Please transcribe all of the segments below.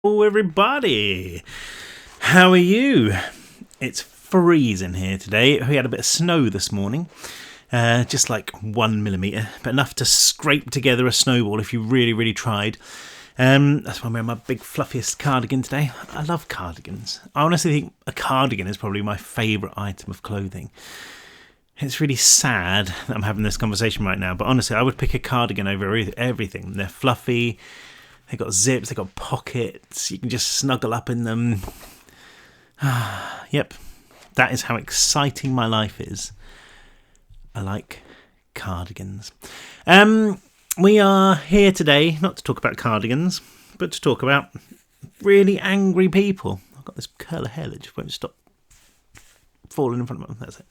Hello, everybody. How are you? It's freezing here today. We had a bit of snow this morning, just like 1 millimetre, but enough to scrape together a snowball if you really, really tried. That's why I'm wearing my big fluffiest cardigan today. I love cardigans. I honestly think a cardigan is probably my favourite item of clothing. It's really sad that I'm having this conversation right now, but honestly, I would pick a cardigan over everything. They're fluffy. They've got zips, they've got pockets, you can just snuggle up in them. Yep, that is how exciting my life is. I like cardigans. We are here today, not to talk about cardigans, but to talk about really angry people. I've got this curl of hair that just won't stop falling in front of me. That's it.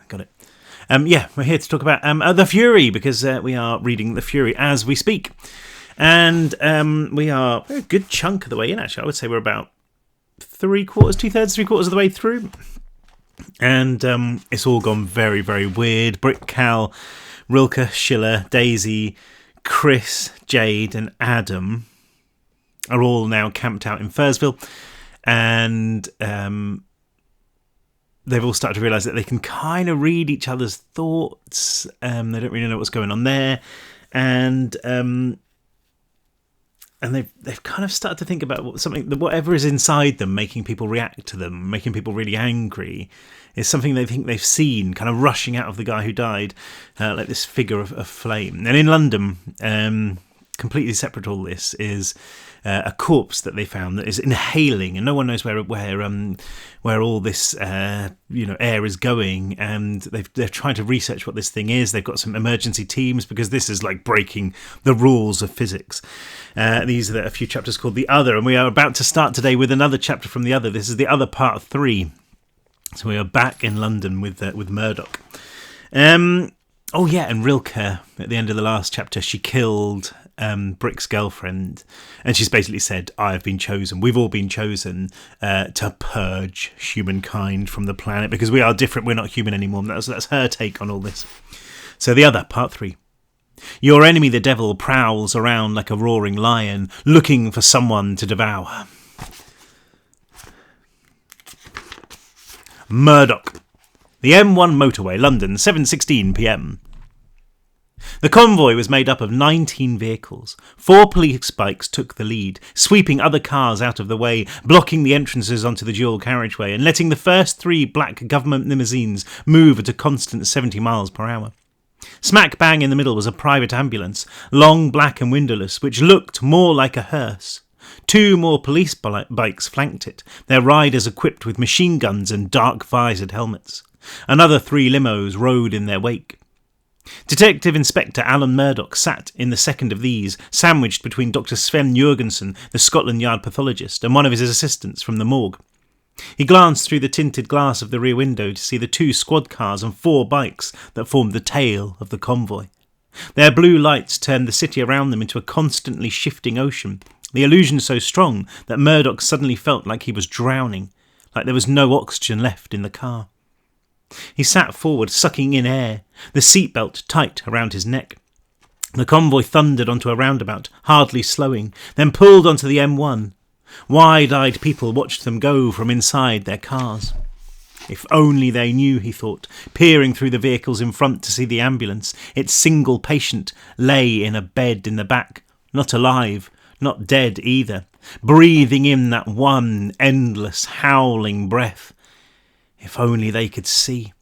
Got it. We're here to talk about The Fury, because we are reading The Fury as we speak. And we are a good chunk of the way in, actually. I would say we're about 2/3 of the way through. And it's all gone very, very weird. Brick, Cal, Rilke, Schiller, Daisy, Chris, Jade and Adam are all now camped out in Fursville. And they've all started to realise that they can kind of read each other's thoughts. They don't really know what's going on there, and they've kind of started to think about whatever is inside them, making people react to them, making people really angry, is something they think they've seen, kind of rushing out of the guy who died, like this figure of flame. And in London, completely separate to all this, is a corpse that they found that is inhaling, and no one knows where all this air is going. And they're trying to research what this thing is. They've got some emergency teams because this is like breaking the rules of physics. These are a few chapters called The Other, and we are about to start today with another chapter from The Other. This is The Other Part 3. So we are back in London with Murdoch. And Rilke, at the end of the last chapter, she killed Brick's girlfriend, and she's basically said, I have been chosen, we've all been chosen to purge humankind from the planet because we are different, we're not human anymore. That's her take on all this. So The Other, Part 3. Your enemy the devil prowls around like a roaring lion, looking for someone to devour. Murdoch. The M1 motorway, London, 7:16 p.m. The convoy was made up of 19 vehicles. 4 police bikes took the lead, sweeping other cars out of the way, blocking the entrances onto the dual carriageway, and letting the first 3 black government limousines move at a constant 70 miles per hour. Smack bang in the middle was a private ambulance, long, black and windowless, which looked more like a hearse. 2 more police bikes flanked it, their riders equipped with machine guns and dark-visored helmets. Another 3 limos rode in their wake. Detective Inspector Alan Murdoch sat in the second of these, sandwiched between Dr. Sven Jurgensen, the Scotland Yard pathologist, and one of his assistants from the morgue. He glanced through the tinted glass of the rear window to see the 2 squad cars and 4 bikes that formed the tail of the convoy. Their blue lights turned the city around them into a constantly shifting ocean, the illusion so strong that Murdoch suddenly felt like he was drowning, like there was no oxygen left in the car. He sat forward, sucking in air, the seatbelt tight around his neck. The convoy thundered onto a roundabout, hardly slowing, then pulled onto the M1. Wide-eyed people watched them go from inside their cars. If only they knew, he thought, peering through the vehicles in front to see the ambulance. Its single patient lay in a bed in the back, not alive, not dead either, breathing in that one endless howling breath. If only they could see.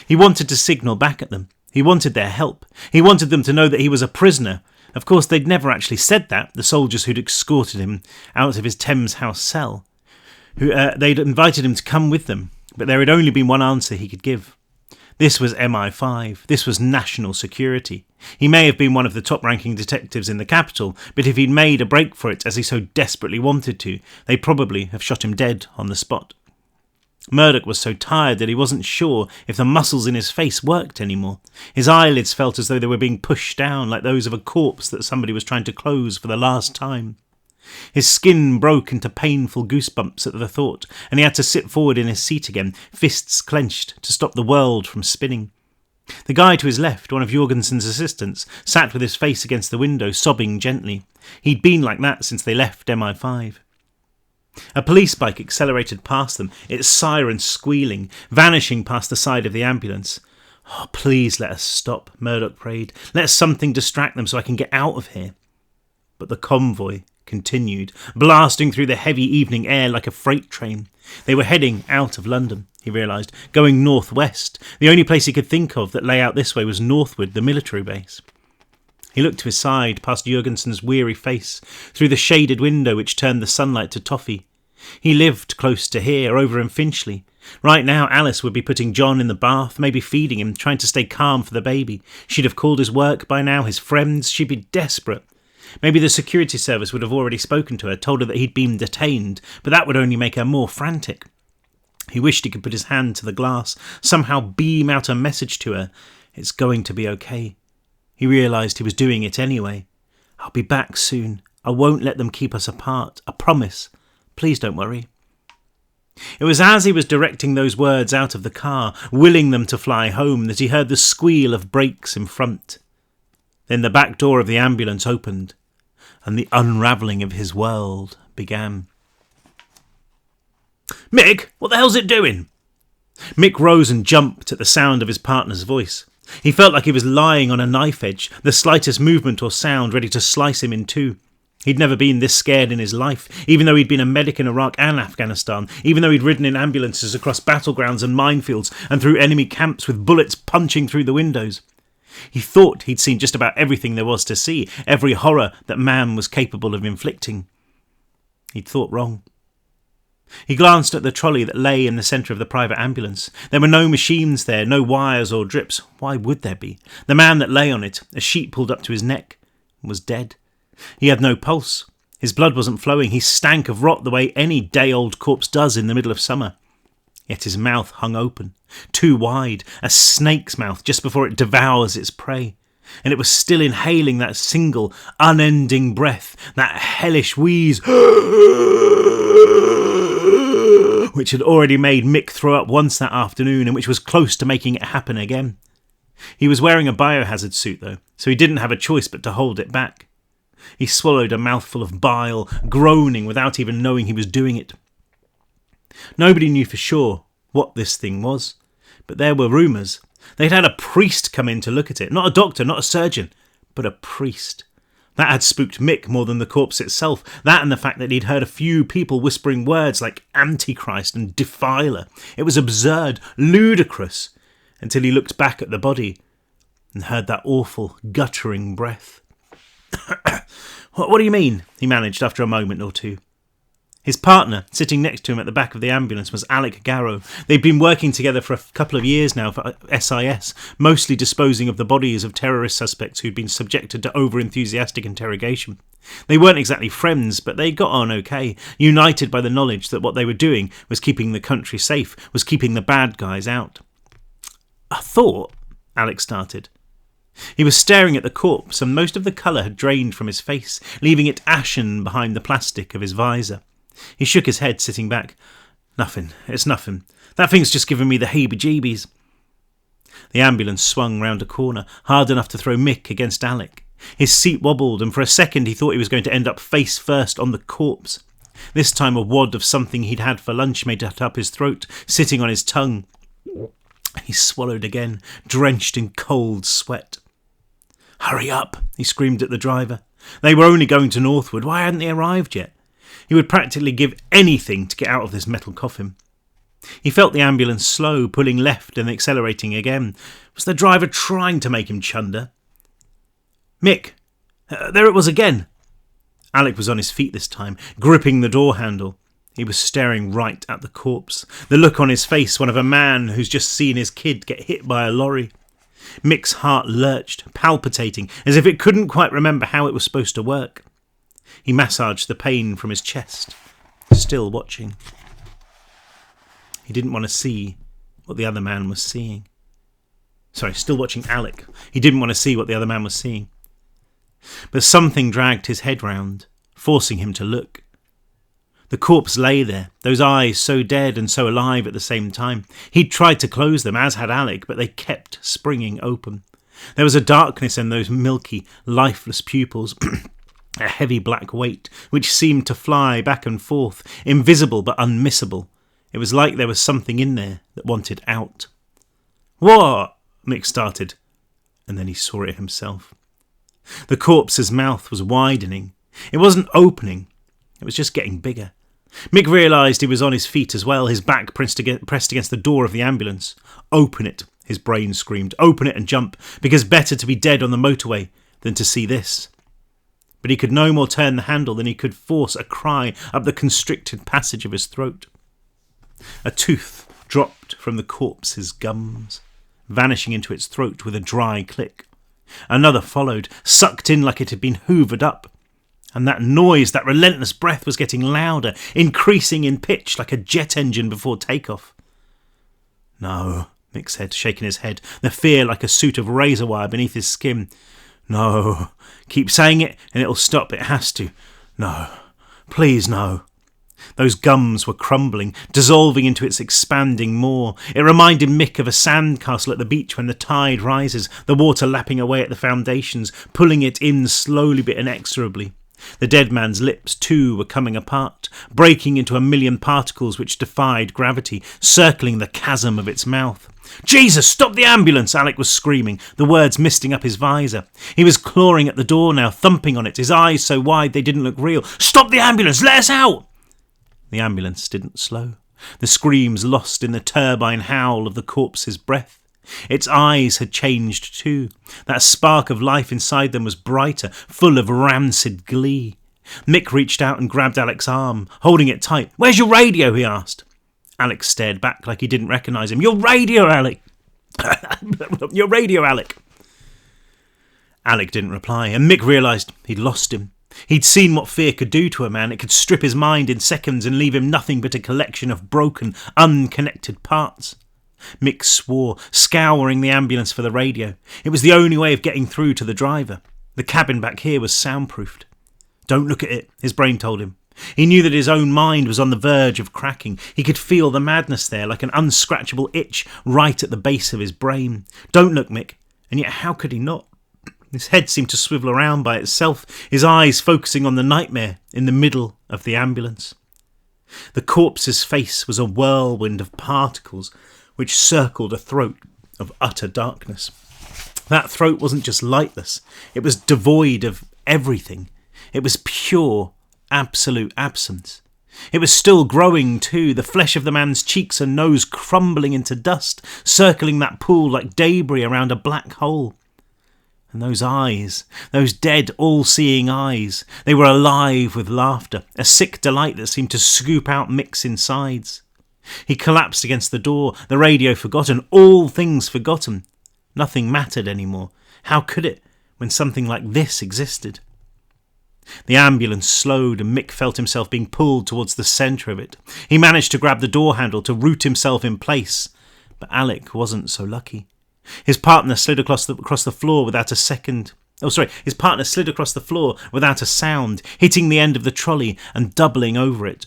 He wanted to signal back at them. He wanted their help. He wanted them to know that he was a prisoner. Of course, they'd never actually said that, the soldiers who'd escorted him out of his Thames House cell. They'd invited him to come with them, but there had only been one answer he could give. This was MI5. This was national security. He may have been one of the top-ranking detectives in the capital, but if he'd made a break for it as he so desperately wanted to, they'd probably have shot him dead on the spot. Murdoch was so tired that he wasn't sure if the muscles in his face worked anymore. His eyelids felt as though they were being pushed down, like those of a corpse that somebody was trying to close for the last time. His skin broke into painful goosebumps at the thought, and he had to sit forward in his seat again, fists clenched, to stop the world from spinning. The guy to his left, one of Jorgensen's assistants, sat with his face against the window, sobbing gently. He'd been like that since they left MI5. A police bike accelerated past them, its siren squealing, vanishing past the side of the ambulance. "Oh, please let us stop," Murdoch prayed. "Let something distract them so I can get out of here." But the convoy continued, blasting through the heavy evening air like a freight train. They were heading out of London, he realised, going northwest. The only place he could think of that lay out this way was northward, the military base. He looked to his side, past Jorgensen's weary face, through the shaded window which turned the sunlight to toffee. He lived close to here, over in Finchley. Right now Alice would be putting John in the bath, maybe feeding him, trying to stay calm for the baby. She'd have called his work by now, his friends. She'd be desperate. Maybe the security service would have already spoken to her, told her that he'd been detained, but that would only make her more frantic. He wished he could put his hand to the glass, somehow beam out a message to her. It's going to be okay. He realised he was doing it anyway. I'll be back soon. I won't let them keep us apart. I promise. Please don't worry. It was as he was directing those words out of the car, willing them to fly home, that he heard the squeal of brakes in front. Then the back door of the ambulance opened, and the unravelling of his world began. "Mick, what the hell's it doing?" Mick rose and jumped at the sound of his partner's voice. He felt like he was lying on a knife edge, the slightest movement or sound ready to slice him in two. He'd never been this scared in his life, even though he'd been a medic in Iraq and Afghanistan, even though he'd ridden in ambulances across battlegrounds and minefields and through enemy camps with bullets punching through the windows. He thought he'd seen just about everything there was to see, every horror that man was capable of inflicting. He'd thought wrong. He glanced at the trolley that lay in the centre of the private ambulance. There were no machines there, no wires or drips. Why would there be? The man that lay on it, a sheet pulled up to his neck, was dead. He had no pulse. His blood wasn't flowing. He stank of rot the way any day-old corpse does in the middle of summer. Yet his mouth hung open, too wide, a snake's mouth just before it devours its prey. And it was still inhaling that single, unending breath, that hellish wheeze, which had already made Mick throw up once that afternoon and which was close to making it happen again. He was wearing a biohazard suit, though, so he didn't have a choice but to hold it back. He swallowed a mouthful of bile, groaning without even knowing he was doing it. Nobody knew for sure what this thing was, but there were rumours. They'd had a priest come in to look at it. Not a doctor, not a surgeon, but a priest. That had spooked Mick more than the corpse itself. That and the fact that he'd heard a few people whispering words like Antichrist and Defiler. It was absurd, ludicrous, until he looked back at the body and heard that awful, guttering breath. What do you mean? He managed after a moment or two. His partner, sitting next to him at the back of the ambulance, was Alec Garrow. They'd been working together for a couple of years now for SIS, mostly disposing of the bodies of terrorist suspects who'd been subjected to over-enthusiastic interrogation. They weren't exactly friends, but they got on okay, united by the knowledge that what they were doing was keeping the country safe, was keeping the bad guys out. "I thought," Alec started. He was staring at the corpse, and most of the colour had drained from his face, leaving it ashen behind the plastic of his visor. He shook his head, sitting back. "Nothing. It's nothing. That thing's just giving me the heebie-jeebies." The ambulance swung round a corner, hard enough to throw Mick against Alec. His seat wobbled, and for a second he thought he was going to end up face first on the corpse. This time a wad of something he'd had for lunch made it up his throat, sitting on his tongue. He swallowed again, drenched in cold sweat. "Hurry up," he screamed at the driver. They were only going to Northwood. Why hadn't they arrived yet? He would practically give anything to get out of this metal coffin. He felt the ambulance slow, pulling left and accelerating again. Was the driver trying to make him chunder? "Mick, there it was again." Alec was on his feet this time, gripping the door handle. He was staring right at the corpse, the look on his face, one of a man who's just seen his kid get hit by a lorry. Mick's heart lurched, palpitating, as if it couldn't quite remember how it was supposed to work. He massaged the pain from his chest, still watching. He didn't want to see what the other man was seeing. Still watching Alec. He didn't want to see what the other man was seeing. But something dragged his head round, forcing him to look. The corpse lay there, those eyes so dead and so alive at the same time. He'd tried to close them, as had Alec, but they kept springing open. There was a darkness in those milky, lifeless pupils, a heavy black weight, which seemed to fly back and forth, invisible but unmissable. It was like there was something in there that wanted out. "What?" Mick started, and then he saw it himself. The corpse's mouth was widening. It wasn't opening, it was just getting bigger. Mick realised he was on his feet as well, his back pressed against the door of the ambulance. "Open it," his brain screamed. "Open it and jump, because better to be dead on the motorway than to see this." But he could no more turn the handle than he could force a cry up the constricted passage of his throat. A tooth dropped from the corpse's gums, vanishing into its throat with a dry click. Another followed, sucked in like it had been hoovered up. And that noise, that relentless breath was getting louder, increasing in pitch like a jet engine before takeoff. "No," Mick said, shaking his head, the fear like a suit of razor wire beneath his skin. "No. Keep saying it and it'll stop. It has to. No. Please, no." Those gums were crumbling, dissolving into its expanding maw. It reminded Mick of a sandcastle at the beach when the tide rises, the water lapping away at the foundations, pulling it in slowly but inexorably. The dead man's lips, too, were coming apart, breaking into a million particles which defied gravity, circling the chasm of its mouth. "Jesus, stop the ambulance!" Alec was screaming, the words misting up his visor. He was clawing at the door now, thumping on it, his eyes so wide they didn't look real. "Stop the ambulance! Let us out!" The ambulance didn't slow. The screams lost in the turbine howl of the corpse's breath. Its eyes had changed too. That spark of life inside them was brighter, full of rancid glee. Mick reached out and grabbed Alec's arm, holding it tight. "Where's your radio?" he asked. Alec stared back like he didn't recognise him. "Your radio, Alec!" "Your radio, Alec!" Alec didn't reply, and Mick realised he'd lost him. He'd seen what fear could do to a man. It could strip his mind in seconds and leave him nothing but a collection of broken, unconnected parts. Mick swore, scouring the ambulance for the radio. It was the only way of getting through to the driver. The cabin back here was soundproofed. "Don't look at it," his brain told him. He knew that his own mind was on the verge of cracking. He could feel the madness there, like an unscratchable itch right at the base of his brain. "Don't look, Mick." And yet how could he not? His head seemed to swivel around by itself, his eyes focusing on the nightmare in the middle of the ambulance. The corpse's face was a whirlwind of particles which circled a throat of utter darkness. That throat wasn't just lightless, it was devoid of everything. It was pure, absolute absence. It was still growing too, the flesh of the man's cheeks and nose crumbling into dust, circling that pool like debris around a black hole. And those eyes, those dead, all-seeing eyes, they were alive with laughter, a sick delight that seemed to scoop out Mick's insides. He collapsed against the door, the radio forgotten, all things forgotten. Nothing mattered anymore. How could it, when something like this existed? The ambulance slowed and Mick felt himself being pulled towards the centre of it. He managed to grab the door handle to root himself in place, but Alec wasn't so lucky. His partner slid across the floor without a second. His partner slid across the floor without a sound, hitting the end of the trolley and doubling over it.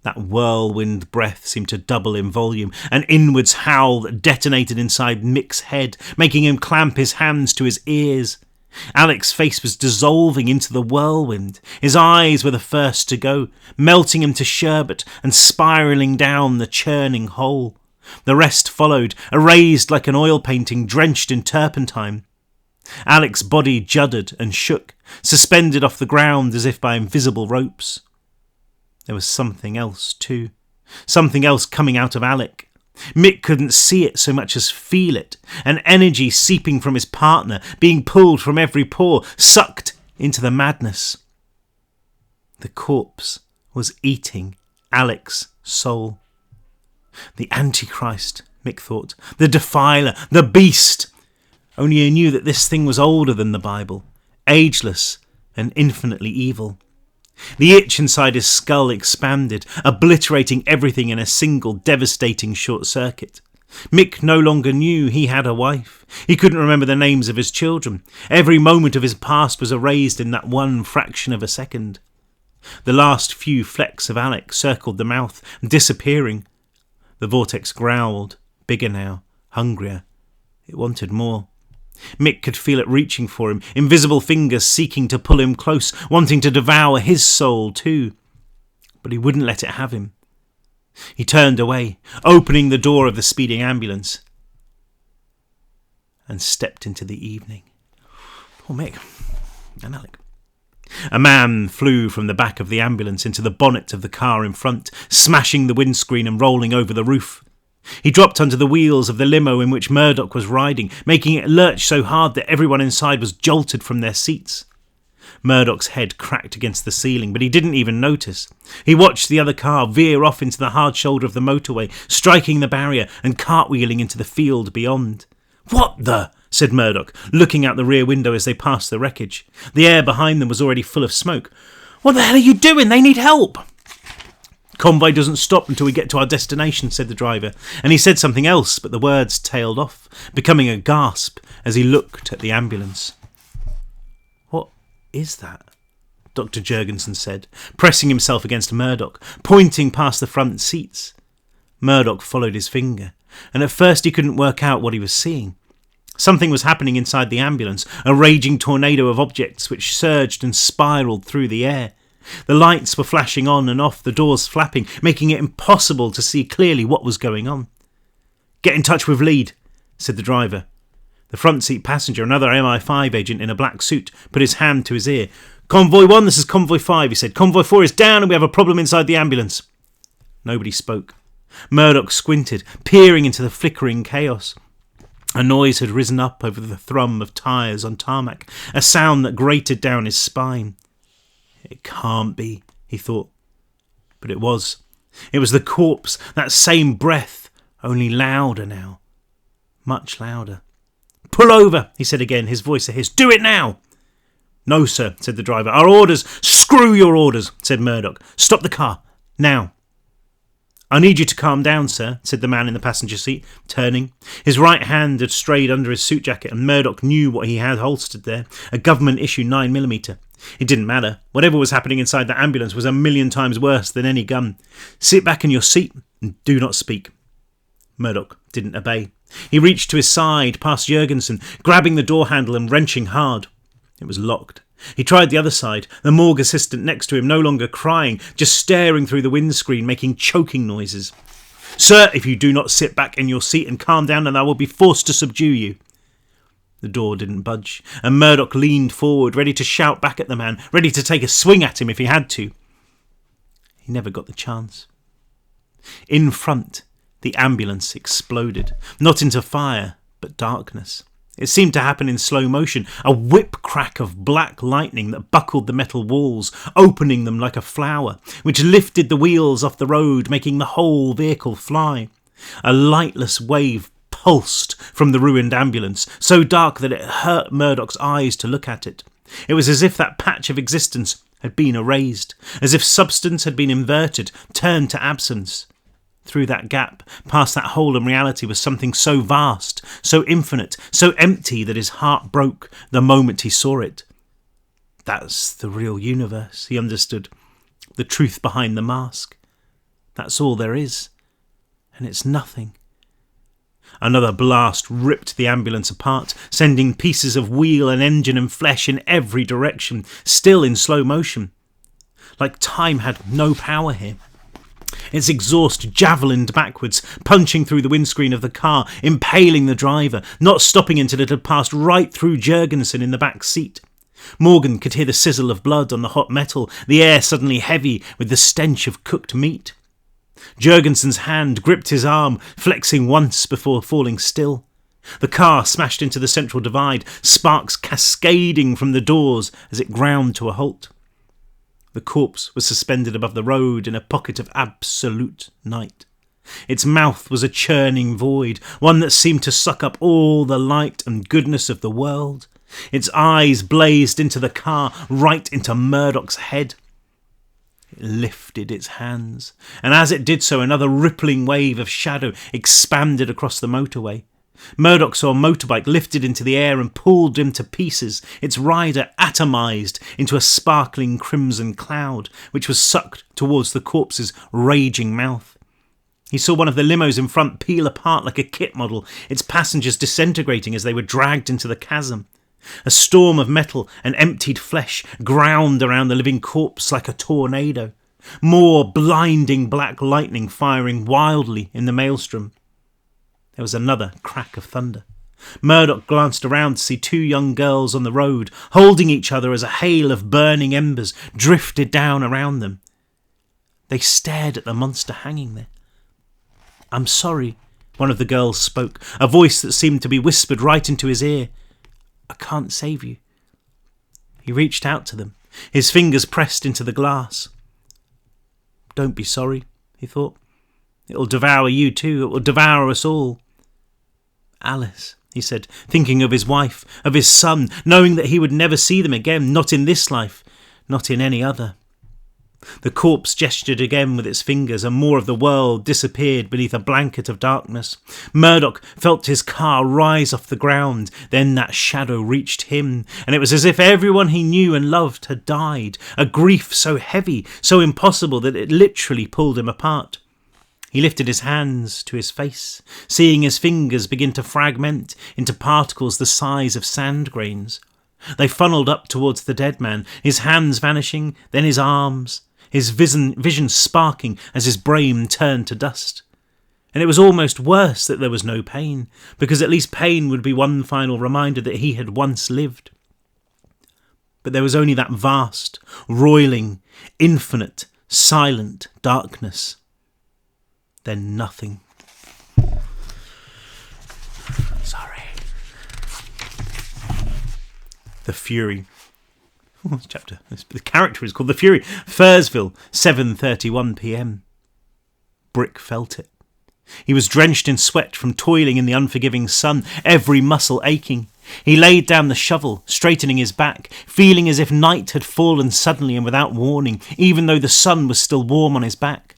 That whirlwind breath seemed to double in volume, an inwards howl that detonated inside Mick's head, making him clamp his hands to his ears. Alec's face was dissolving into the whirlwind. His eyes were the first to go, melting him to sherbet and spiralling down the churning hole. The rest followed, erased like an oil painting drenched in turpentine. Alec's body juddered and shook, suspended off the ground as if by invisible ropes. There was something else too, something else coming out of Alec. Mick couldn't see it so much as feel it, an energy seeping from his partner, being pulled from every pore, sucked into the madness. The corpse was eating Alec's soul. The Antichrist, Mick thought, the defiler, the beast. Only he knew that this thing was older than the Bible, ageless and infinitely evil. The itch inside his skull expanded, obliterating everything in a single devastating short circuit. Mick no longer knew he had a wife. He couldn't remember the names of his children. Every moment of his past was erased in that one fraction of a second. The last few flecks of Alec circled the mouth, disappearing. The vortex growled, bigger now, hungrier. It wanted more. Mick could feel it reaching for him, invisible fingers seeking to pull him close, wanting to devour his soul too. But he wouldn't let it have him. He turned away, opening the door of the speeding ambulance, and stepped into the evening. Poor Mick and Alec. A man flew from the back of the ambulance into the bonnet of the car in front, smashing the windscreen and rolling over the roof. He dropped under the wheels of the limo in which Murdoch was riding, making it lurch so hard that everyone inside was jolted from their seats. Murdoch's head cracked against the ceiling, but he didn't even notice. He watched the other car veer off into the hard shoulder of the motorway, striking the barrier and cartwheeling into the field beyond. "What the?" said Murdoch, looking out the rear window as they passed the wreckage. The air behind them was already full of smoke. "What the hell are you doing? They need help!" "Convoy doesn't stop until we get to our destination," said the driver, and he said something else, but the words tailed off, becoming a gasp as he looked at the ambulance. "What is that?" Dr. Jurgensen said, pressing himself against Murdoch, pointing past the front seats. Murdoch followed his finger, and at first he couldn't work out what he was seeing. Something was happening inside the ambulance, a raging tornado of objects which surged and spiralled through the air. The lights were flashing on and off, the doors flapping, making it impossible to see clearly what was going on. "Get in touch with lead," said the driver. The front seat passenger, another MI5 agent in a black suit, put his hand to his ear. "Convoy 1, this is Convoy 5, he said. "Convoy 4 is down and we have a problem inside the ambulance." Nobody spoke. Murdoch squinted, peering into the flickering chaos. A noise had risen up over the thrum of tyres on tarmac, a sound that grated down his spine. "It can't be," he thought. But it was. It was the corpse, that same breath, only louder now. Much louder. "Pull over," he said again, his voice a hiss. "Do it now." "No, sir," said the driver. "Our orders." "Screw your orders," said Murdoch. "Stop the car. Now." "I need you to calm down, sir," said the man in the passenger seat, turning. His right hand had strayed under his suit jacket, and Murdoch knew what he had holstered there, a government-issue 9mm. It didn't matter. Whatever was happening inside that ambulance was 1,000,000 times worse than any gun. "Sit back in your seat and do not speak." Murdoch didn't obey. He reached to his side, past Jurgensen, grabbing the door handle and wrenching hard. It was locked. He tried the other side, the morgue assistant next to him no longer crying, just staring through the windscreen, making choking noises. "Sir, if you do not sit back in your seat and calm down, then I will be forced to subdue you." The door didn't budge, and Murdoch leaned forward, ready to shout back at the man, ready to take a swing at him if he had to. He never got the chance. In front, the ambulance exploded, not into fire, but darkness. It seemed to happen in slow motion, a whip-crack of black lightning that buckled the metal walls, opening them like a flower, which lifted the wheels off the road, making the whole vehicle fly. A lightless wave pulsed from the ruined ambulance, so dark that it hurt Murdoch's eyes to look at it. It was as if that patch of existence had been erased, as if substance had been inverted, turned to absence. Through that gap, past that hole in reality, was something so vast, so infinite, so empty that his heart broke the moment he saw it. That's the real universe, he understood. The truth behind the mask. That's all there is. And it's nothing. Another blast ripped the ambulance apart, sending pieces of wheel and engine and flesh in every direction, still in slow motion. Like time had no power here. Its exhaust javelined backwards, punching through the windscreen of the car, impaling the driver, not stopping until it had passed right through Jurgensen in the back seat. Morgan could hear the sizzle of blood on the hot metal, the air suddenly heavy with the stench of cooked meat. Jurgensen's hand gripped his arm, flexing once before falling still. The car smashed into the central divide, sparks cascading from the doors as it ground to a halt. The corpse was suspended above the road in a pocket of absolute night. Its mouth was a churning void, one that seemed to suck up all the light and goodness of the world. Its eyes blazed into the car, right into Murdoch's head. It lifted its hands, and as it did so, another rippling wave of shadow expanded across the motorway. Murdoch saw a motorbike lifted into the air and pulled him to pieces, its rider atomized into a sparkling crimson cloud, which was sucked towards the corpse's raging mouth. He saw one of the limos in front peel apart like a kit model, its passengers disintegrating as they were dragged into the chasm. A storm of metal and emptied flesh ground around the living corpse like a tornado, more blinding black lightning firing wildly in the maelstrom. There was another crack of thunder. Murdoch glanced around to see two young girls on the road, holding each other as a hail of burning embers drifted down around them. They stared at the monster hanging there. "I'm sorry," one of the girls spoke, a voice that seemed to be whispered right into his ear. "I can't save you." He reached out to them, his fingers pressed into the glass. "Don't be sorry," he thought. "It'll devour you too. It will devour us all." "Alice," he said, thinking of his wife, of his son, knowing that he would never see them again, not in this life, not in any other. The corpse gestured again with its fingers, and more of the world disappeared beneath a blanket of darkness. Murdoch felt his car rise off the ground. Then that shadow reached him, and it was as if everyone he knew and loved had died, a grief so heavy, so impossible that it literally pulled him apart. He lifted his hands to his face, seeing his fingers begin to fragment into particles the size of sand grains. They funneled up towards the dead man, his hands vanishing, then his arms, his vision sparking as his brain turned to dust. And it was almost worse that there was no pain, because at least pain would be one final reminder that he had once lived. But there was only that vast, roiling, infinite, silent darkness. Then nothing. Sorry. The Fury. This chapter. The character is called The Fury. Thursville, 7:31 p.m. Brick felt it. He was drenched in sweat from toiling in the unforgiving sun, every muscle aching. He laid down the shovel, straightening his back, feeling as if night had fallen suddenly and without warning, even though the sun was still warm on his back.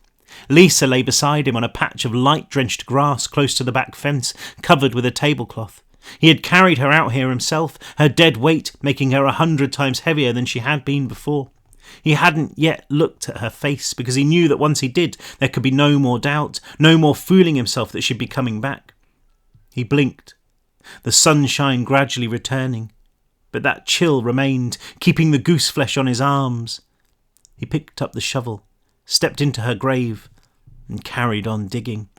Lisa lay beside him on a patch of light-drenched grass close to the back fence, covered with a tablecloth. He had carried her out here himself, her dead weight making her 100 times heavier than she had been before. He hadn't yet looked at her face, because he knew that once he did, there could be no more doubt, no more fooling himself that she'd be coming back. He blinked, the sunshine gradually returning, but that chill remained, keeping the goose flesh on his arms. He picked up the shovel, stepped into her grave, and carried on digging.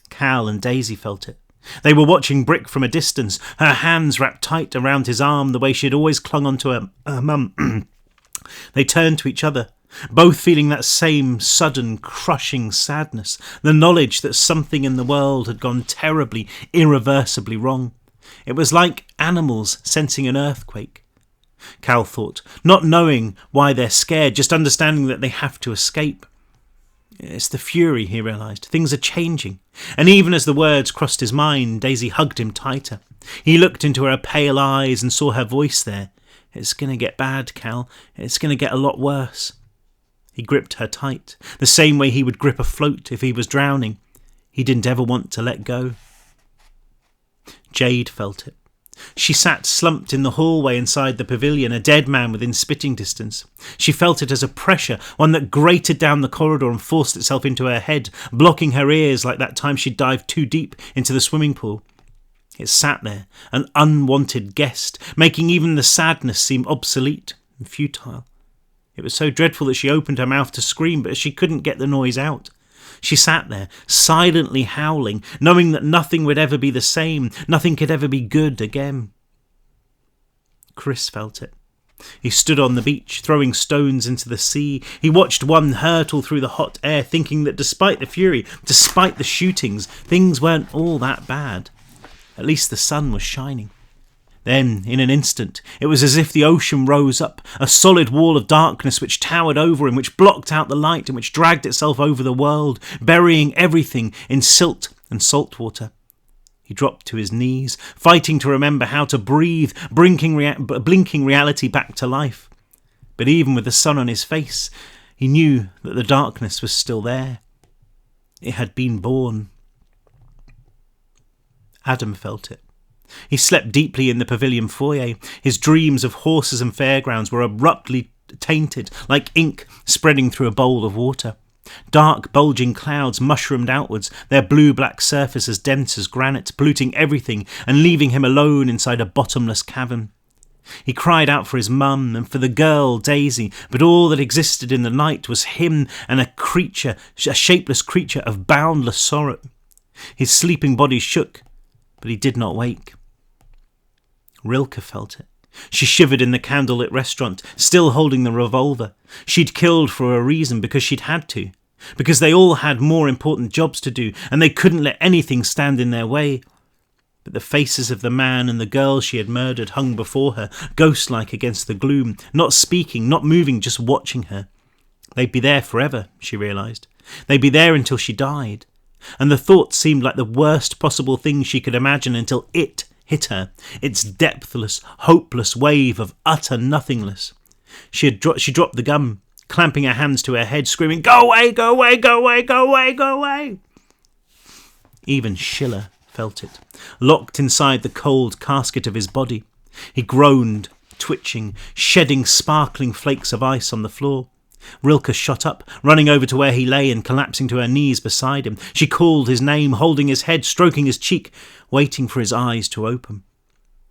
Cal and Daisy felt it. They were watching Brick from a distance, her hands wrapped tight around his arm the way she had always clung onto her mum. They turned to each other, both feeling that same sudden, crushing sadness, the knowledge that something in the world had gone terribly, irreversibly wrong. It was like animals sensing an earthquake. Cal thought, not knowing why they're scared, just understanding that they have to escape. It's the Fury, he realised. Things are changing. And even as the words crossed his mind, Daisy hugged him tighter. He looked into her pale eyes and saw her voice there. "It's going to get bad, Cal. It's going to get a lot worse." He gripped her tight, the same way he would grip a float if he was drowning. He didn't ever want to let go. Jade felt it. She sat slumped in the hallway inside the pavilion, a dead man within spitting distance. She felt it as a pressure, one that grated down the corridor and forced itself into her head, blocking her ears like that time she dived too deep into the swimming pool. It sat there, an unwanted guest, making even the sadness seem obsolete and futile. It was so dreadful that she opened her mouth to scream, but she couldn't get the noise out. She sat there, silently howling, knowing that nothing would ever be the same, nothing could ever be good again. Chris felt it. He stood on the beach, throwing stones into the sea. He watched one hurtle through the hot air, thinking that despite the fury, despite the shootings, things weren't all that bad. At least the sun was shining. Then, in an instant, it was as if the ocean rose up, a solid wall of darkness which towered over him, which blocked out the light and which dragged itself over the world, burying everything in silt and salt water. He dropped to his knees, fighting to remember how to breathe, blinking reality back to life. But even with the sun on his face, he knew that the darkness was still there. It had been born. Adam felt it. He slept deeply in the pavilion foyer. His dreams of horses and fairgrounds were abruptly tainted, like ink spreading through a bowl of water. Dark, bulging clouds mushroomed outwards, their blue-black surface as dense as granite, polluting everything and leaving him alone inside a bottomless cavern. He cried out for his mum and for the girl, Daisy, but all that existed in the night was him and a shapeless creature of boundless sorrow. His sleeping body shook, but he did not wake. Rilke felt it. She shivered in the candlelit restaurant, still holding the revolver. She'd killed for a reason, because she'd had to. Because they all had more important jobs to do, and they couldn't let anything stand in their way. But the faces of the man and the girl she had murdered hung before her, ghost-like against the gloom, not speaking, not moving, just watching her. They'd be there forever, she realised. They'd be there until she died. And the thought seemed like the worst possible thing she could imagine until it hit her, its depthless, hopeless wave of utter nothingness. She dropped the gun, clamping her hands to her head, screaming, "Go away, go away, go away, go away, go away!" Even Schiller felt it, locked inside the cold casket of his body. He groaned, twitching, shedding sparkling flakes of ice on the floor. Rilke shot up, running over to where he lay and collapsing to her knees beside him. She called his name, holding his head, stroking his cheek, waiting for his eyes to open.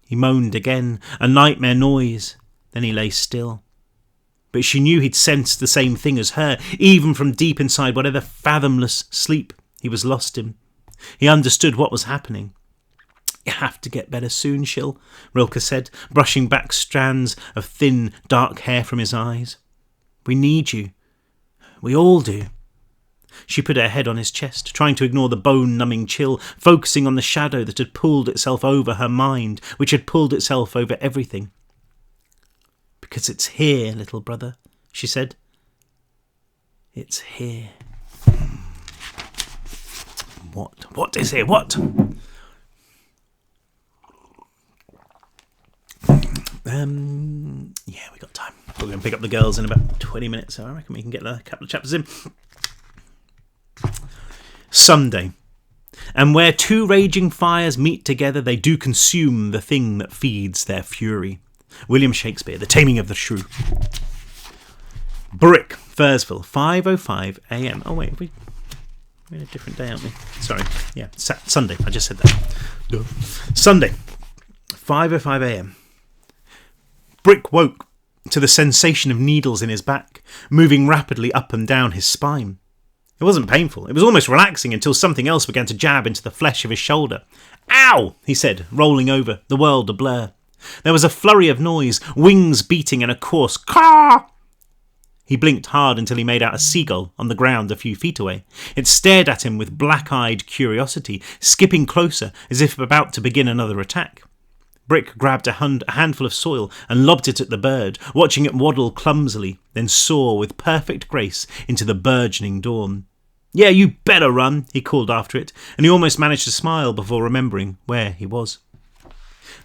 He moaned again, a nightmare noise. Then he lay still. But she knew he'd sensed the same thing as her, even from deep inside whatever fathomless sleep he was lost in. He understood what was happening. "You have to get better soon, Schill," Rilke said, brushing back strands of thin, dark hair from his eyes. "We need you. We all do." She put her head on his chest, trying to ignore the bone-numbing chill, focusing on the shadow that had pulled itself over her mind, which had pulled itself over everything. "Because it's here, little brother," she said. "It's here." What? What is here? What? Yeah, we got time. We're going to pick up the girls in about 20 minutes, so I reckon we can get a couple of chapters in. Sunday. "And where two raging fires meet together, they do consume the thing that feeds their fury." William Shakespeare, The Taming of the Shrew. Brick, Thursville, 5:05 a.m. Oh wait, we're in a different day, aren't we? Sorry, yeah, Sunday, I just said that. Duh. Sunday, 5:05 a.m. Brick woke to the sensation of needles in his back, moving rapidly up and down his spine. It wasn't painful, it was almost relaxing until something else began to jab into the flesh of his shoulder. "Ow!" he said, rolling over, the world a blur. There was a flurry of noise, wings beating and a coarse caw. He blinked hard until he made out a seagull on the ground a few feet away. It stared at him with black-eyed curiosity, skipping closer as if about to begin another attack. Brick grabbed a handful of soil and lobbed it at the bird, watching it waddle clumsily, then soar with perfect grace into the burgeoning dawn. "Yeah, you better run," he called after it, and he almost managed to smile before remembering where he was.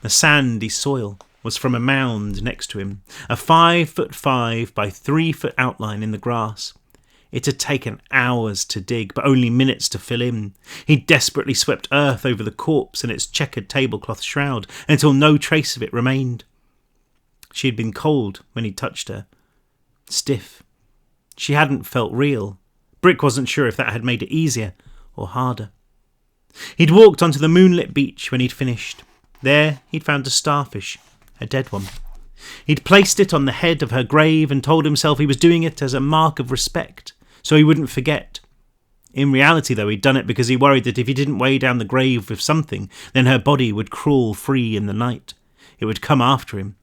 The sandy soil was from a mound next to him, a 5'5" by 3 outline in the grass. It had taken hours to dig, but only minutes to fill in. He desperately swept earth over the corpse and its checkered tablecloth shroud until no trace of it remained. She had been cold when he touched her. Stiff. She hadn't felt real. Brick wasn't sure if that had made it easier or harder. He'd walked onto the moonlit beach when he'd finished. There he'd found a starfish, a dead one. He'd placed it on the head of her grave and told himself he was doing it as a mark of respect, so he wouldn't forget. In reality, though, he'd done it because he worried that if he didn't weigh down the grave with something, then her body would crawl free in the night. It would come after him.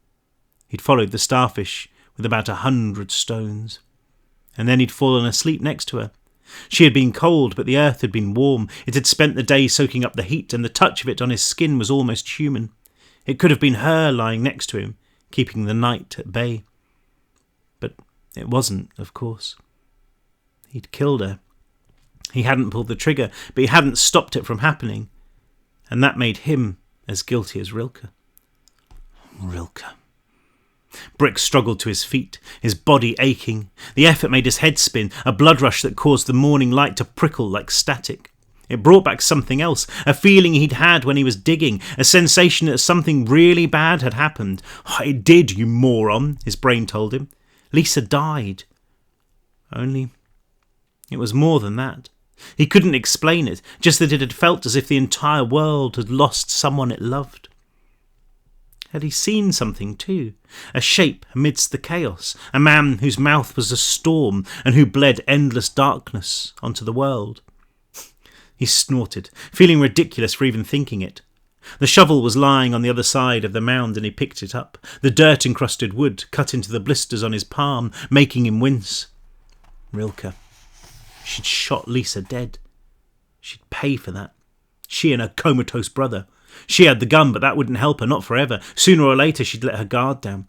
He'd followed the starfish with about 100 stones. And then he'd fallen asleep next to her. She had been cold, but the earth had been warm. It had spent the day soaking up the heat, and the touch of it on his skin was almost human. It could have been her lying next to him, keeping the night at bay. But it wasn't, of course. He'd killed her. He hadn't pulled the trigger, but he hadn't stopped it from happening. And that made him as guilty as Rilke. Rilke. Brick struggled to his feet, his body aching. The effort made his head spin, a blood rush that caused the morning light to prickle like static. It brought back something else, a feeling he'd had when he was digging, a sensation that something really bad had happened. It did, you moron, his brain told him. Lisa died. Only it was more than that. He couldn't explain it, just that it had felt as if the entire world had lost someone it loved. Had he seen something too? A shape amidst the chaos, a man whose mouth was a storm and who bled endless darkness onto the world. He snorted, feeling ridiculous for even thinking it. The shovel was lying on the other side of the mound and he picked it up. The dirt-encrusted wood cut into the blisters on his palm, making him wince. Rilke. She'd shot Lisa dead. She'd pay for that. She and her comatose brother. She had the gun, but that wouldn't help her, not forever. Sooner or later she'd let her guard down.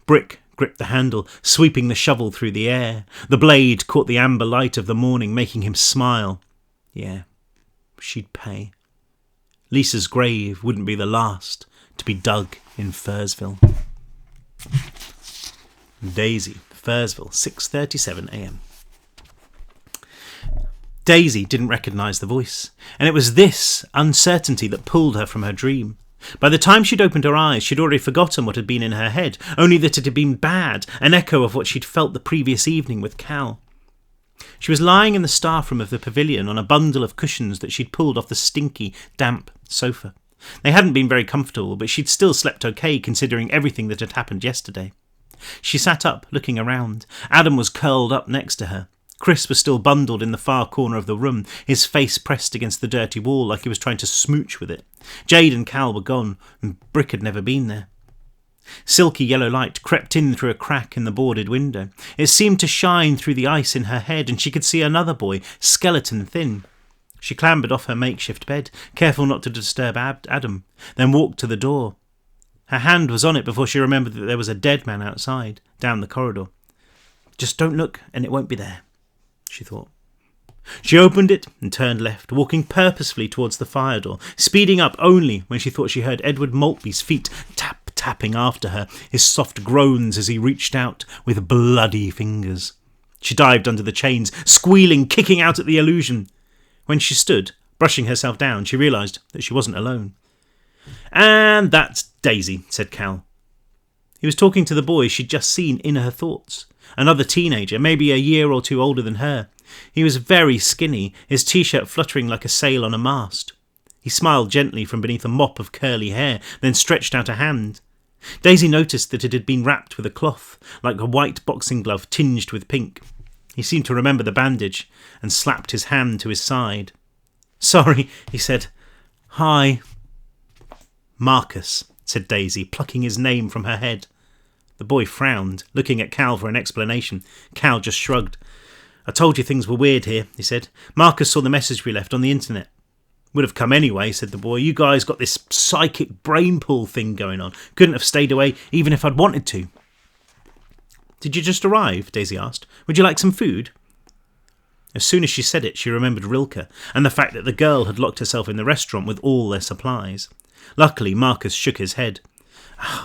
Brick gripped the handle, sweeping the shovel through the air. The blade caught the amber light of the morning, making him smile. Yeah, she'd pay. Lisa's grave wouldn't be the last to be dug in Fursville. Daisy, Fursville, 6:37 a.m. Daisy didn't recognise the voice, and it was this uncertainty that pulled her from her dream. By the time she'd opened her eyes, she'd already forgotten what had been in her head, only that it had been bad, an echo of what she'd felt the previous evening with Cal. She was lying in the staff room of the pavilion on a bundle of cushions that she'd pulled off the stinky, damp sofa. They hadn't been very comfortable, but she'd still slept okay considering everything that had happened yesterday. She sat up, looking around. Adam was curled up next to her. Chris was still bundled in the far corner of the room, his face pressed against the dirty wall like he was trying to smooch with it. Jade and Cal were gone, and Brick had never been there. Silky yellow light crept in through a crack in the boarded window. It seemed to shine through the ice in her head, and she could see another boy, skeleton thin. She clambered off her makeshift bed, careful not to disturb Adam, then walked to the door. Her hand was on it before she remembered that there was a dead man outside, down the corridor. Just don't look, and it won't be there, she thought. She opened it and turned left, walking purposefully towards the fire door, speeding up only when she thought she heard Edward Maltby's feet tapping after her, his soft groans as he reached out with bloody fingers. She dived under the chains, squealing, kicking out at the illusion. When she stood, brushing herself down, she realised that she wasn't alone. "And that's Daisy," said Cal. He was talking to the boy she'd just seen in her thoughts. Another teenager, maybe a year or two older than her. He was very skinny, his t-shirt fluttering like a sail on a mast. He smiled gently from beneath a mop of curly hair, then stretched out a hand. Daisy noticed that it had been wrapped with a cloth, like a white boxing glove tinged with pink. He seemed to remember the bandage, and slapped his hand to his side. "Sorry," he said. "Hi." "Marcus," said Daisy, plucking his name from her head. The boy frowned, looking at Cal for an explanation. Cal just shrugged. "I told you things were weird here," he said. "Marcus saw the message we left on the internet." "Would have come anyway," said the boy. "You guys got this psychic brain pool thing going on. Couldn't have stayed away even if I'd wanted to." "Did you just arrive?" Daisy asked. "Would you like some food?" As soon as she said it, she remembered Rilke and the fact that the girl had locked herself in the restaurant with all their supplies. Luckily, Marcus shook his head.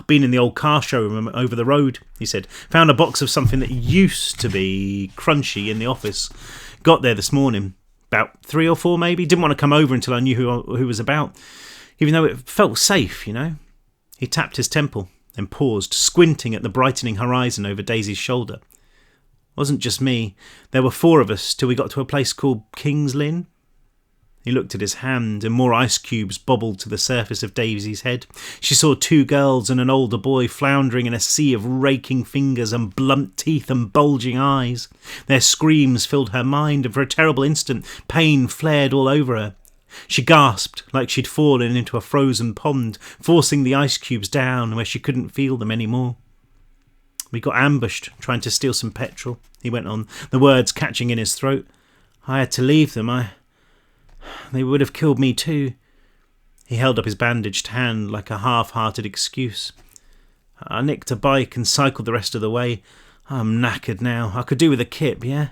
"Been in the old car showroom over the road," he said. "Found a box of something that used to be crunchy in the office. Got there this morning. About 3 or 4 maybe. Didn't want to come over until I knew who was about. Even though it felt safe, you know." He tapped his temple, then paused, squinting at the brightening horizon over Daisy's shoulder. "Wasn't just me. There were 4 of us till we got to a place called King's Lynn." He looked at his hand, and more ice cubes bobbled to the surface of Daisy's head. She saw 2 girls and an older boy floundering in a sea of raking fingers and blunt teeth and bulging eyes. Their screams filled her mind, and for a terrible instant, pain flared all over her. She gasped like she'd fallen into a frozen pond, forcing the ice cubes down where she couldn't feel them anymore. "We got ambushed, trying to steal some petrol," he went on, the words catching in his throat. "I had to leave them. They would have killed me too." He held up his bandaged hand like a half-hearted excuse. "I nicked a bike and cycled the rest of the way. I'm knackered now. I could do with a kip, yeah?"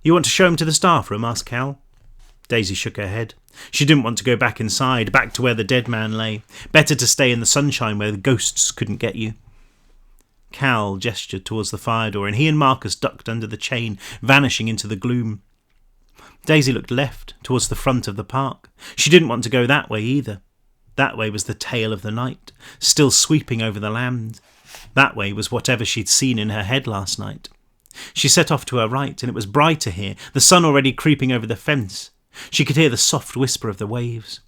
"You want to show him to the staff room?" asked Cal. Daisy shook her head. She didn't want to go back inside, back to where the dead man lay. Better to stay in the sunshine where the ghosts couldn't get you. Cal gestured towards the fire door, and he and Marcus ducked under the chain, vanishing into the gloom. Daisy looked left, towards the front of the park. She didn't want to go that way either. That way was the tail of the night, still sweeping over the land. That way was whatever she'd seen in her head last night. She set off to her right, and it was brighter here, the sun already creeping over the fence. She could hear the soft whisper of the waves.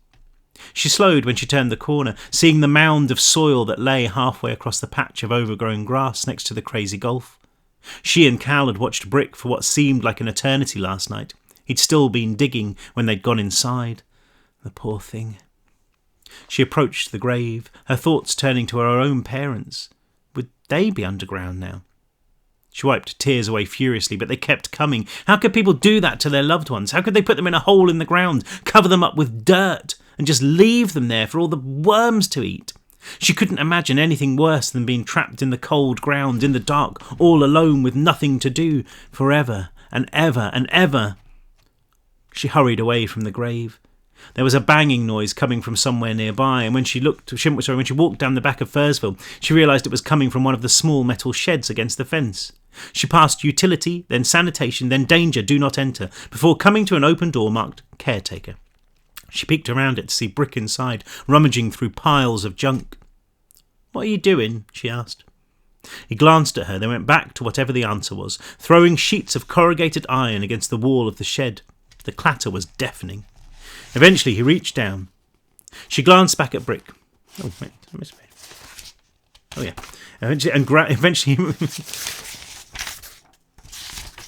She slowed when she turned the corner, seeing the mound of soil that lay halfway across the patch of overgrown grass next to the crazy golf. She and Cal had watched Brick for what seemed like an eternity last night. He'd still been digging when they'd gone inside. The poor thing. She approached the grave, her thoughts turning to her own parents. Would they be underground now? She wiped tears away furiously, but they kept coming. How could people do that to their loved ones? How could they put them in a hole in the ground, cover them up with dirt, and just leave them there for all the worms to eat? She couldn't imagine anything worse than being trapped in the cold ground, in the dark, all alone with nothing to do, forever and ever and ever. She hurried away from the grave. There was a banging noise coming from somewhere nearby, and when she walked down the back of Fursville, she realised it was coming from one of the small metal sheds against the fence. She passed utility, then sanitation, then danger, do not enter, before coming to an open door marked caretaker. She peeked around it to see Brick inside, rummaging through piles of junk. "What are you doing?" she asked. He glanced at her, then went back to whatever the answer was, throwing sheets of corrugated iron against the wall of the shed. The clatter was deafening. Eventually he reached down. She glanced back at Brick. Oh, wait, I missed it. Oh, yeah.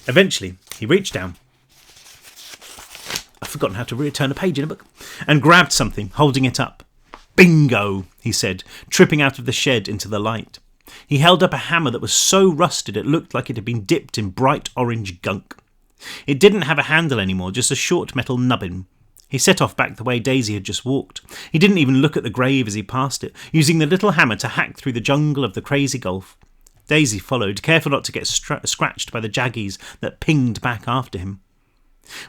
Eventually he reached down. I've forgotten how to return a page in a book. And grabbed something, holding it up. "Bingo," he said, tripping out of the shed into the light. He held up a hammer that was so rusted it looked like it had been dipped in bright orange gunk. It didn't have a handle anymore, just a short metal nubbin. He set off back the way Daisy had just walked. He didn't even look at the grave as he passed it, using the little hammer to hack through the jungle of the crazy golf. Daisy followed, careful not to get scratched by the jaggies that pinged back after him.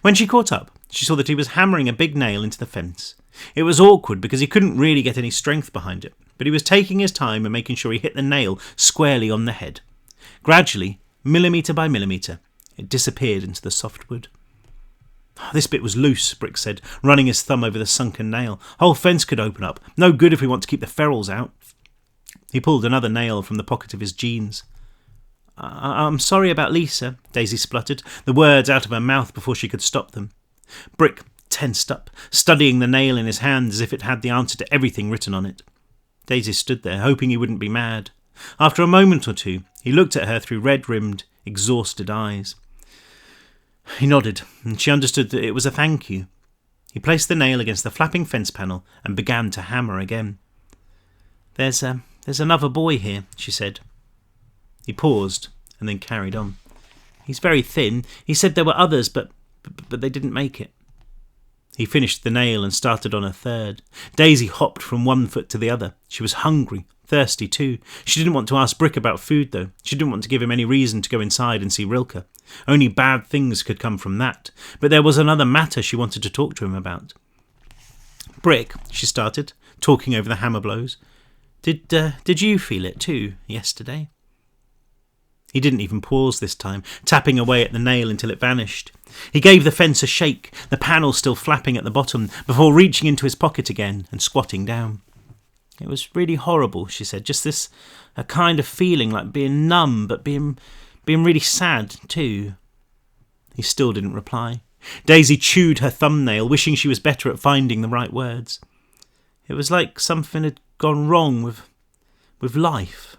When she caught up, she saw that he was hammering a big nail into the fence. It was awkward because he couldn't really get any strength behind it, but he was taking his time and making sure he hit the nail squarely on the head. Gradually, millimetre by millimetre, it disappeared into the soft wood. "This bit was loose," Brick said, running his thumb over the sunken nail. "Whole fence could open up. No good if we want to keep the ferals out." He pulled another nail from the pocket of his jeans. I'm sorry about Lisa," Daisy spluttered, the words out of her mouth before she could stop them. Brick tensed up, studying the nail in his hand as if it had the answer to everything written on it. Daisy stood there, hoping he wouldn't be mad. After a moment or two, he looked at her through red-rimmed, exhausted eyes. He nodded, and she understood that it was a thank you. He placed the nail against the flapping fence panel and began to hammer again. There's another boy here," she said. He paused and then carried on. "He's very thin. He said there were others, but they didn't make it." He finished the nail and started on a third. Daisy hopped from one foot to the other. She was hungry, thirsty too. She didn't want to ask Brick about food, though. She didn't want to give him any reason to go inside and see Rilke. Only bad things could come from that. But there was another matter she wanted to talk to him about. "Brick," she started, talking over the hammer blows. Did you feel it too, yesterday?" He didn't even pause this time, tapping away at the nail until it vanished. He gave the fence a shake, the panel still flapping at the bottom, before reaching into his pocket again and squatting down. "It was really horrible," she said, "just a kind of feeling like being numb, but being really sad too." He still didn't reply. Daisy chewed her thumbnail, wishing she was better at finding the right words. It was like something had gone wrong with life.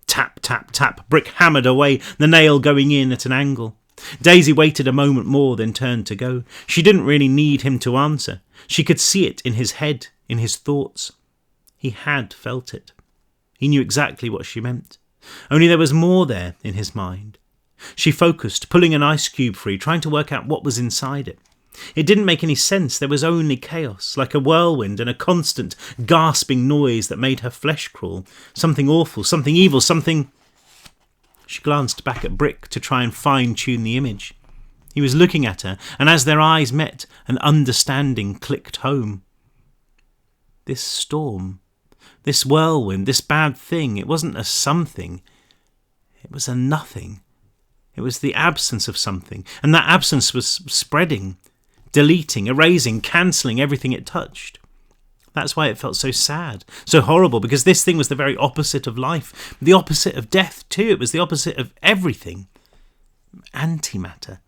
Tap, tap, tap. Brick hammered away, the nail going in at an angle. Daisy waited a moment more, then turned to go. She didn't really need him to answer. She could see it in his head, in his thoughts. He had felt it. He knew exactly what she meant. Only there was more there in his mind. She focused, pulling an ice cube free, trying to work out what was inside it. It didn't make any sense. There was only chaos, like a whirlwind, and a constant, gasping noise that made her flesh crawl. Something awful, something evil, something... She glanced back at Brick to try and fine-tune the image. He was looking at her, and as their eyes met, an understanding clicked home. This storm, this whirlwind, this bad thing, it wasn't a something. It was a nothing. It was the absence of something, and that absence was spreading, deleting, erasing, cancelling everything it touched. That's why it felt so sad, so horrible, because this thing was the very opposite of life, the opposite of death too. It was the opposite of everything. Antimatter.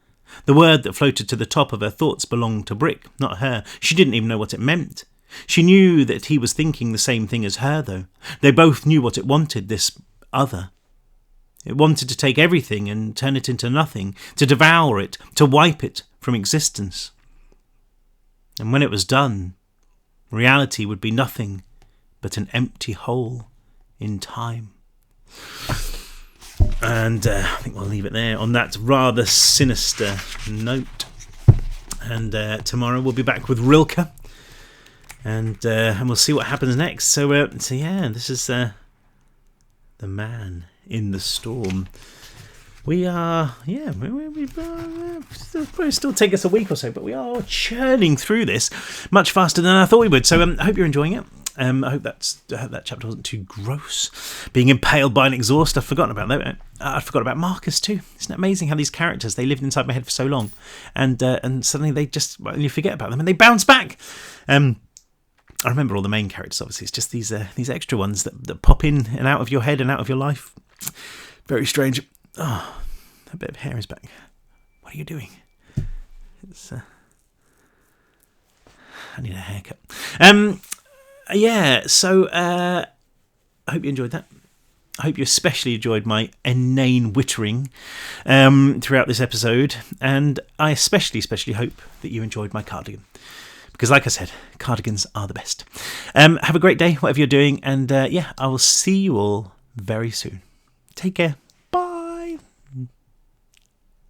The word that floated to the top of her thoughts belonged to Brick, not her. She didn't even know what it meant. She knew that he was thinking the same thing as her, though. They both knew what it wanted, this other. It wanted to take everything and turn it into nothing, to devour it, to wipe it from existence. And when it was done, reality would be nothing but an empty hole in time. And I think we'll leave it there on that rather sinister note. And tomorrow we'll be back with Rilke, and we'll see what happens next. So yeah, this is the Man in the Storm. We are, we probably still take us a week or so, but we are churning through this much faster than I thought we would. So I hope you're enjoying it. I hope that chapter wasn't too gross. Being impaled by an exhaust, I've forgotten about that. I forgot about Marcus too. Isn't it amazing how these characters, they lived inside my head for so long, and suddenly they just, you forget about them and they bounce back. I remember all the main characters. Obviously, it's just these extra ones that pop in and out of your head and out of your life. Very strange. Oh, a bit of hair is back. What are you doing? It's I need a haircut. So I hope you enjoyed that. I hope you especially enjoyed my inane wittering throughout this episode, and I especially hope that you enjoyed my cardigan, because like I said, cardigans are the best. Have a great day, whatever you're doing, and I will see you all very soon. Take care.